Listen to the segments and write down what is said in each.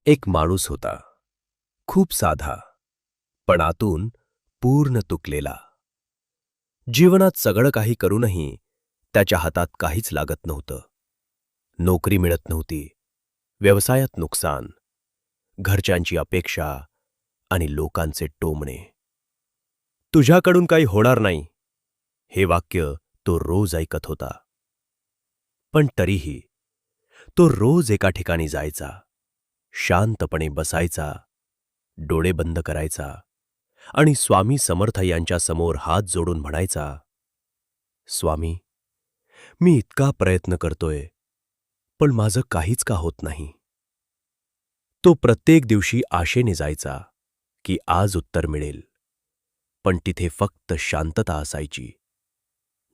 एक माणूस होता, खूप साधा, पण आतून पूर्ण तुटलेला. जीवनात सगळं काही करूनही त्याच्या हातात काहीच लागत नव्हतं. नोकरी मिळत नव्हती, व्यवसायात नुकसान, घरच्यांची अपेक्षा आणि लोकांचे टोमणे. तुझ्याकडून काही होणार नाही, हे वाक्य तो रोज ऐकत होता. पण तरीही तो रोज एका ठिकाणी जायचा, शांतपणे बसायचा, डोळे बंद करायचा आणि स्वामी समर्थ यांच्या समोर हात जोडून म्हणायचा, स्वामी, मी इतका प्रयत्न करतोय, पण माझं काहीच का होत नाही. तो प्रत्येक दिवशी आशेने जायचा की आज उत्तर मिळेल, पण तिथे फक्त शांतता असायची,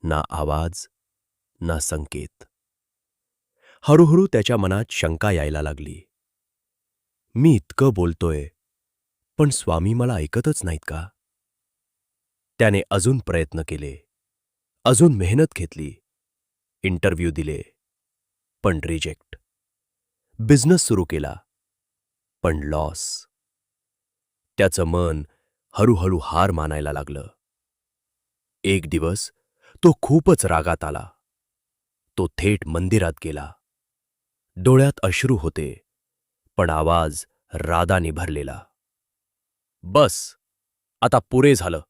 ना आवाज, ना संकेत. हळूहळू त्याच्या मनात शंका यायला लागली. मी इतकं बोलतोय, पण स्वामी मला ऐकतच नाहीत का? त्याने अजून प्रयत्न केले, अजून मेहनत घेतली, इंटरव्ह्यू दिले, पण रिजेक्ट. बिझनेस सुरू केला, पण लॉस. त्याचं मन हळूहळू हार मानायला लागलं. एक दिवस तो खूपच रागात आला. तो थेट मंदिरात गेला. डोळ्यात अश्रू होते, पण आवाज रागाने भरलेला. बस, आता पुरे झालं.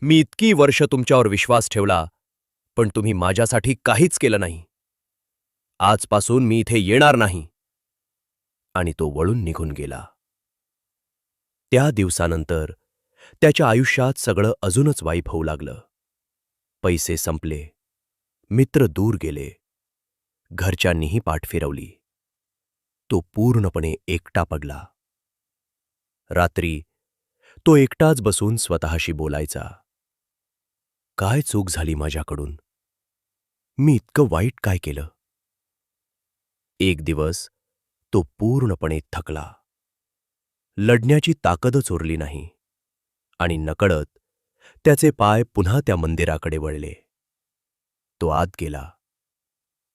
मी इतकी वर्ष तुमच्यावर विश्वास ठेवला, पण तुम्ही माझ्यासाठी काहीच केलं नाही. आजपासून मी इथे येणार नाही. आणि तो वळून निघून गेला. त्या दिवसानंतर त्याच्या आयुष्यात सगळं अजूनच वाईट होऊ लागलं. पैसे संपले, मित्र दूर गेले, घरच्यांनीही पाठ फिरवली. तो पूर्णपणे एकटा पडला. रात्री तो एकटाच बसून स्वतःशी बोलायचा, काय चूक झाली माझ्याकडून? मी इतकं वाईट काय केलं? एक दिवस तो पूर्णपणे थकला. लढण्याची ताकदच उरली नाही आणि नकळत त्याचे पाय पुन्हा त्या मंदिराकडे वळले. तो आत गेला,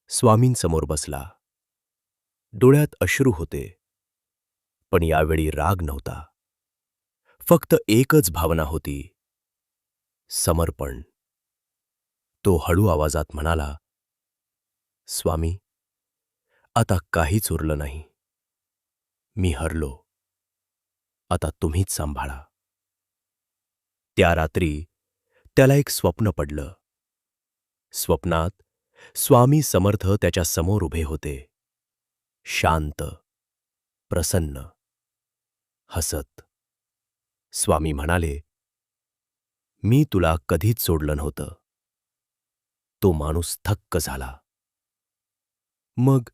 स्वामींसमोर बसला. डोळ्यात अश्रू होते, पण यावेळी राग नव्हता. फक्त एकच भावना होती, समर्पण. तो हळू आवाजात म्हणाला, स्वामी, आता काहीच उरलं नाही. मी हरलो. आता तुम्हीच सांभाळा. त्या रात्री त्याला एक स्वप्न पडलं. स्वप्नात स्वामी समर्थ त्याच्या समोर उभे होते, शांत, प्रसन्न, हसत. स्वामी म्हणाले, मी तुला कधीच सोडलं नव्हतं. तो माणूस थक्क झाला. मग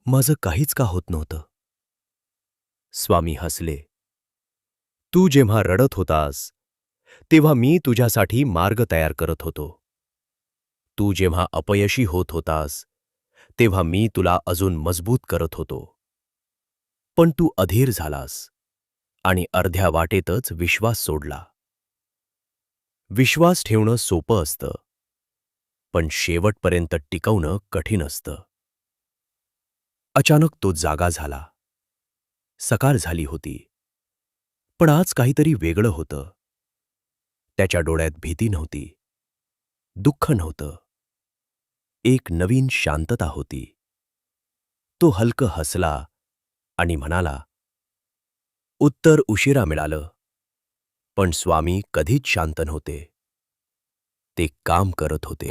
माझं काहीच का होत नव्हतं? स्वामी हसले. तू जेव्हा रडत होतास, तेव्हा मी तुझ्यासाठी मार्ग तयार करत होतो. तू जेव्हा अपयशी होत होतास, तेव्हा मी तुला अजून मजबूत करत होतो. पण तू अधीर झालास आणि अर्ध्या वाटेतच विश्वास सोडला. विश्वास ठेवणं सोपं असतं, पण शेवटपर्यंत टिकवणं कठीण असतं. अचानक तो जागा झाला. सकाळ झाली होती, पण आज काहीतरी वेगळं होतं. त्याच्या डोळ्यात भीती नव्हती, दुःख नव्हतं, एक नवीन शांतता होती. तो हलकं हसला आणि म्हणाला, उत्तर उशिरा मिळालं, पण स्वामी कधीच शांत नव्हते. ते काम करत होते.